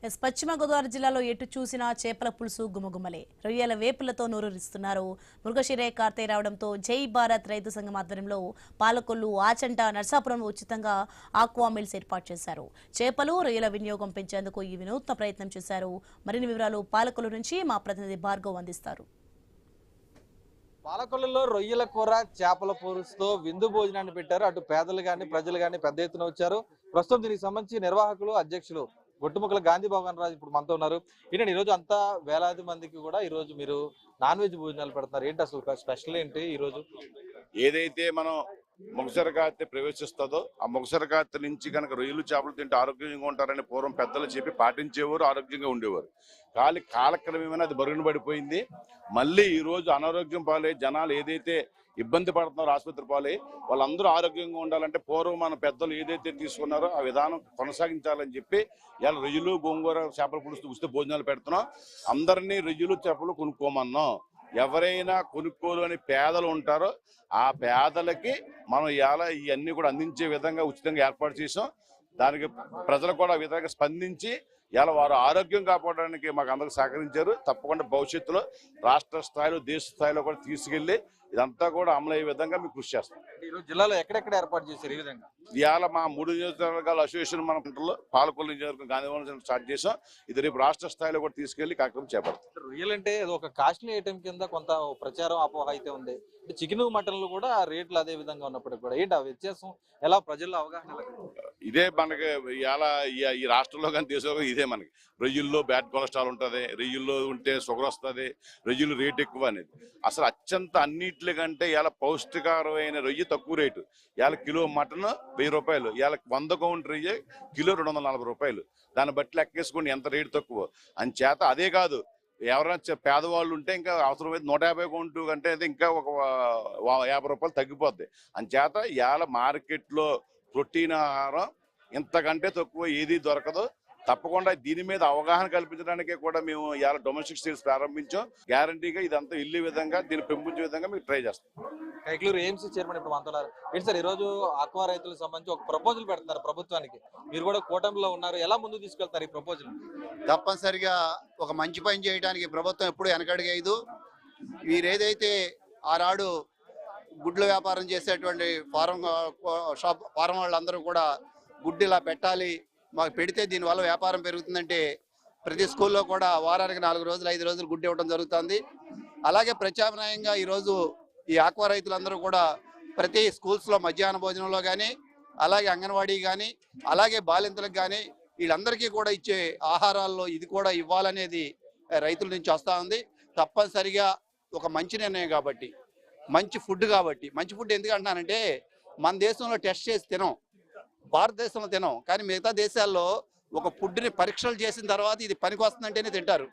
పశ్చిమ గోదావరి జిల్లాలో ఎటు చూసినా చేపల పులుసు గుమగుమలే. రొయ్యల వేపులతో నూరూరిస్తున్నారు. మృగశిరే కార్తె రావడంతో జై భారత్ రైతు సంఘం ఆధ్వర్యంలో పాలకొల్లు, ఆచంట, నర్సాపురంలో ఉచితంగా ఆక్వా మిల్స్ ఏర్పాటు చేశారు. చేపలు, రొయ్యల వినియోగం పెంచేందుకు ఈ వినూత్న ప్రయత్నం చేశారు. మరిన్ని వివరాలు పాలకొల్లు నుంచి మా ప్రతినిధి భార్గవ్ అందిస్తారు. పాలకొల్లులో రొయ్యల కూర, చేపల పులుసుతో విందు భోజనాన్ని పెట్టారు. అటు పేదలు గాని, ప్రజలు గాని పెద్ద ఎత్తున వచ్చారు. ప్రస్తుతం దీనికి సంబంధించి నిర్వాహకులు, అధ్యక్షులు గొట్టుముక్కల గాంధీ భగవాన్ రాజు ఇప్పుడు మనతో ఉన్నారు. ఏంటంటే ఈ రోజు అంతా వేలాది మందికి కూడా ఈ రోజు మీరు నాన్ వెజ్ భోజనాలు పెడుతున్నారు. ఏంటి అసలు స్పెషల్ ఏంటి ఈ రోజు? ఏదైతే మనం మొగసర కార్తె ప్రవేశిస్తుందో ఆ మొగసర కార్తె నుంచి కనుక రొయ్యలు, చేపలు తింటే ఆరోగ్యంగా ఉంటారని పూర్వం పెద్దలు చెప్పి పాటించేవారు, ఆరోగ్యంగా ఉండేవారు. కాలక్రమేమైనా అది బరుగున పడిపోయింది. మళ్ళీ ఈ రోజు అనారోగ్యం పాలై జనాలు ఏదైతే ఇబ్బంది పడుతున్నారు, ఆసుపత్రి పాలై వాళ్ళందరూ ఆరోగ్యంగా ఉండాలంటే పూర్వం మన పెద్దలు ఏదైతే తీసుకున్నారో ఆ విధానం కొనసాగించాలని చెప్పి ఇలా రొయ్యలు, గోంగూర, చేపల పులుసు ఉచిత భోజనాలు పెడుతున్నాం. అందరినీ రొయ్యలు, చేపలు కొనుక్కోమన్నాం. ఎవరైనా కొనుక్కోలు అని పేదలు ఉంటారో ఆ పేదలకి మనం ఇలా ఇవన్నీ కూడా అందించే విధంగా ఉచితంగా ఏర్పాటు చేసాం. దానికి ప్రజలు కూడా ఆ విధంగా స్పందించి ఇలా వారు ఆరోగ్యం కాపాడడానికి మాకు అందరికి సహకరించారు. తప్పకుండా భవిష్యత్తులో రాష్ట్ర స్థాయిలో, దేశ స్థాయిలో కూడా తీసుకెళ్లి ఇదంతా కూడా అమలు అయ్యే విధంగా మీకు కృషి చేస్తాం. ఈరోజు జిల్లాలో ఎక్కడెక్కడ ఏర్పాటు చేశారు ఈ విధంగా? ఇవాళ మా 3 నియోజకవర్గాల అసోసియేషన్ మన పాలకొల్లు నియోజకవర్గం గాంధీభవన్ స్టార్ట్ చేసాం. ఇది రేపు రాష్ట్ర స్థాయిలో కూడా తీసుకెళ్లి కార్యక్రమం చేపడతాం. రొయ్యలు అంటే అది ఒక కాస్ట్లీ ఐటమ్ కింద కొంత ప్రచారం, అపోహ అయితే ఉంది. చికెన్, మటన్లు కూడా రేట్లు అదే విధంగా ఉన్నప్పటికీ కూడా ఏంటి ఆ వ్యత్యాసం? ఎలా ప్రజల్లో అవగాహన? ఇదే మనకి ఇలా ఈ రాష్ట్రంలో కానీ దేశంలో ఇదే మనకి రొయ్యల్లో బ్యాడ్ కొలెస్ట్రాల్ ఉంటుంది, రొయ్యల్లో ఉంటే షుగర్ వస్తుంది, రొయ్యలు రేటు ఎక్కువ అనేది. అసలు అత్యంత అన్నింటికంటే ఇలా పౌష్టికరమైన రొయ్యి తక్కువ రేటు. ఇలా కిలో మటన్ 1000 రూపాయలు, ఇలా 100 కౌంట్ రొయ్యి కిలో 240 రూపాయలు. దాన్ని బట్టి లెక్కేసుకోండి ఎంత రేటు తక్కువ అని. చేత అదే కాదు, ఎవరైనా పేదవాళ్ళు ఉంటే ఇంకా అవసరమైతే 150 కౌంటు కంటే ఇంకా ఒక 50 రూపాయలు తగ్గిపోద్ది. అని చేత ఇవాళ మార్కెట్లో ప్రోటీన్ ఆహారం ఇంతకంటే తక్కువ ఏది దొరకదు. తప్పకుండా దీని మీద అవగాహన కల్పించడానికే కూడా మేము ఇవాళ డొమెస్టిక్ సేల్స్ ప్రారంభించాం. గ్యారంటీగా ఇదంతా వెళ్ళే విధంగా, దీన్ని పెంపొంచే విధంగా మేము ట్రై చేస్తాం. కైక్లూరు ఏఎంసీ చైర్మన్ ఇప్పుడు అంటున్నారు ఏంటి సార్, ఈ రోజు ఆక్వా రైతులకు సంబంధించి ఒక ప్రపోజల్ పెడుతున్నారు ప్రభుత్వానికి. మీరు కూడా కూటమిలో ఉన్నారు, ఎలా ముందుకు తీసుకెళ్తారు ఈ ప్రపోజల్? తప్పనిసరిగా ఒక మంచి పని చేయడానికి ప్రభుత్వం ఎప్పుడు వెనకడిగేయదు. వీరేదైతే ఆనాడు గుడ్ల వ్యాపారం చేసేటువంటి ఫారం వాళ్ళందరూ కూడా గుడ్డు ఇలా పెట్టాలి, మాకు పెడితే దీనివల్ల వ్యాపారం పెరుగుతుందంటే ప్రతి స్కూల్లో కూడా వారానికి 4 రోజులు 5 రోజులు గుడ్డు ఇవ్వడం జరుగుతుంది. అలాగే ప్రత్యామ్నాయంగా ఈరోజు ఈ ఆక్వా రైతులందరూ కూడా ప్రతి స్కూల్స్లో మధ్యాహ్న భోజనంలో కానీ, అలాగే అంగన్వాడీ కానీ, అలాగే బాలింతలకు కానీ వీళ్ళందరికీ కూడా ఇచ్చే ఆహారాల్లో ఇది కూడా ఇవ్వాలనేది రైతుల నుంచి వస్తూ ఉంది. తప్పనిసరిగా ఒక మంచి నిర్ణయం కాబట్టి, మంచి ఫుడ్ కాబట్టి. మంచి ఫుడ్ ఎందుకు అంటున్నానంటే మన దేశంలో టెస్ట్ చేసి తినం, భారతదేశంలో తినం, కానీ మిగతా దేశాల్లో ఒక ఫుడ్ని పరీక్షలు చేసిన తర్వాత ఇది పనికి వస్తుందంటేనే తింటారు.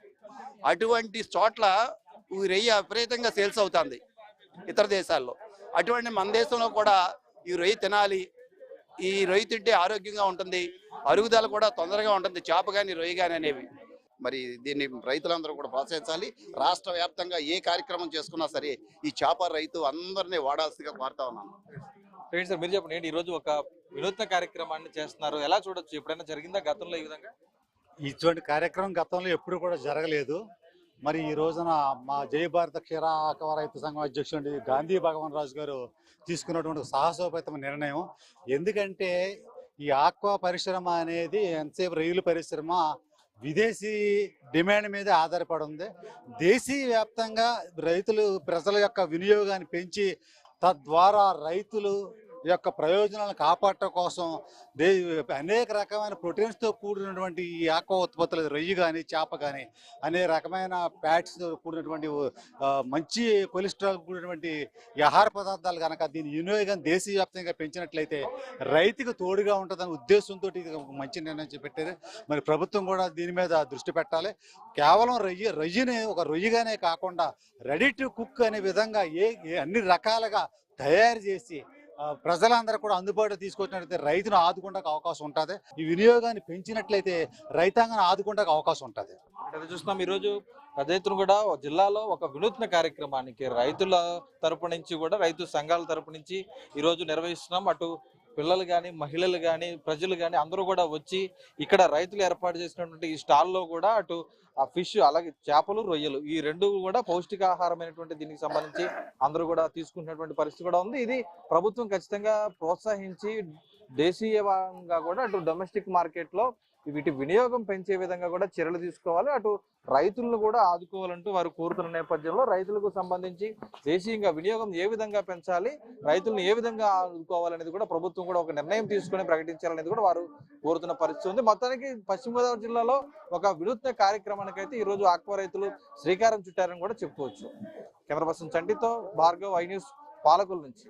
అటువంటి చోట్ల ఈ రొయ్య విపరీతంగా సేల్స్ అవుతుంది ఇతర దేశాల్లో. అటువంటి మన దేశంలో కూడా ఈ రొయ్య తినాలి, ఈ రొయ్య తింటే ఆరోగ్యంగా ఉంటుంది, అరుగుదల కూడా తొందరగా ఉంటుంది, చేప కానీ రొయ్య కానీ అనేవి. మరి దీన్ని రైతులందరూ కూడా ప్రోత్సహించాలి. రాష్ట్ర వ్యాప్తంగా ఏ కార్యక్రమం చేసుకున్నా సరే ఈ చేప రైతు అందరినీ వాడాల్సిందిగా కోరుతా ఉన్నాను. సార్ మీరు చెప్పండి, ఏంటి ఈరోజు ఒక వినూత్న కార్యక్రమాన్ని చేస్తున్నారు, ఎలా చూడొచ్చు? ఎప్పుడైనా జరిగిందా గతంలో ఈ విధంగా? ఇటువంటి కార్యక్రమం గతంలో ఎప్పుడు కూడా జరగలేదు. మరి ఈ రోజున మా జై భారత క్షీర ఆక్వా రైతు సంఘం అధ్యక్షుడు గాంధీ భగవాన్ రాజు గారు తీసుకున్నటువంటి సాహసోపేతమైన నిర్ణయం. ఎందుకంటే ఈ ఆక్వా పరిశ్రమ అనేది ఎంతసేపు రొయ్యల పరిశ్రమ విదేశీ డిమాండ్ మీద ఆధారపడి ఉంది. దేశీయ వ్యాప్తంగా రైతులు ప్రజల యొక్క వినియోగాన్ని పెంచి తద్వారా రైతులు యొక్క ప్రయోజనాలను కాపాడటం కోసం అనేక రకమైన ప్రోటీన్స్తో కూడినటువంటి ఈ ఆక్వా ఉత్పత్తులు, రొయ్యి కానీ, చేప కానీ, అనేక రకమైన ఫ్యాట్స్తో కూడినటువంటి మంచి కొలెస్ట్రాల్ కూడినటువంటి ఆహార పదార్థాలు కనుక దీని వినియోగం దేశీయవ్యాప్తంగా పెంచినట్లయితే రైతుకు తోడుగా ఉంటుందనే ఉద్దేశంతో ఇది ఒక మంచి నిర్ణయం చేపట్టారు. మరి ప్రభుత్వం కూడా దీని మీద దృష్టి పెట్టాలి. కేవలం రొయ్యని ఒక రొయ్యగానే కాకుండా రెడీ టు కుక్ అనే విధంగా అన్ని రకాలుగా తయారు చేసి ప్రజలందరూ కూడా అందుబాటులో తీసుకొచ్చినట్లయితే రైతును ఆదుకోవడానికి అవకాశం ఉంటుంది. ఈ వినియోగాన్ని పెంచినట్లయితే రైతాంగాన్ని ఆదుకోవడానికి అవకాశం ఉంటుంది. చూస్తున్నాం ఈరోజు పెద్ద ఎత్తున కూడా జిల్లాలో ఒక వినూత్న కార్యక్రమానికి రైతుల తరపు నుంచి కూడా, రైతు సంఘాల తరపు నుంచి ఈరోజు నిర్వహిస్తున్నాం. అటు పిల్లలు కానీ మహిళలు కానీ ప్రజలు కానీ అందరూ కూడా వచ్చి ఇక్కడ రైతులు ఏర్పాటు చేసినటువంటి ఈ స్టాల్లో కూడా అటు ఆ ఫిష్ అలాగే చేపలు రొయ్యలు ఈ రెండు కూడా పౌష్టికాహారమైనటువంటి దీనికి సంబంధించి అందరూ కూడా తీసుకుంటున్నటువంటి పరిస్థితి కూడా ఉంది. ఇది ప్రభుత్వం ఖచ్చితంగా ప్రోత్సహించి దేశీయంగా కూడా అటు డొమెస్టిక్ మార్కెట్ లో వీటి వినియోగం పెంచే విధంగా కూడా చర్యలు తీసుకోవాలి. అటు రైతులను కూడా ఆదుకోవాలంటూ వారు కోరుతున్న నేపథ్యంలో రైతులకు సంబంధించి దేశీయంగా వినియోగం ఏ విధంగా పెంచాలి, రైతులను ఏ విధంగా ఆదుకోవాలనేది కూడా ప్రభుత్వం కూడా ఒక నిర్ణయం తీసుకుని ప్రకటించాలనేది కూడా వారు కోరుతున్న పరిస్థితి ఉంది. మొత్తానికి పశ్చిమ గోదావరి జిల్లాలో ఒక వినూత్న కార్యక్రమానికైతే ఈ రోజు ఆక్వా రైతులు శ్రీకారం చుట్టారని కూడా చెప్పుకోవచ్చు. కెమెరా పర్సన్ చంటితో భార్గవ్, ఐ న్యూస్, పాలకొల్లు నుంచి.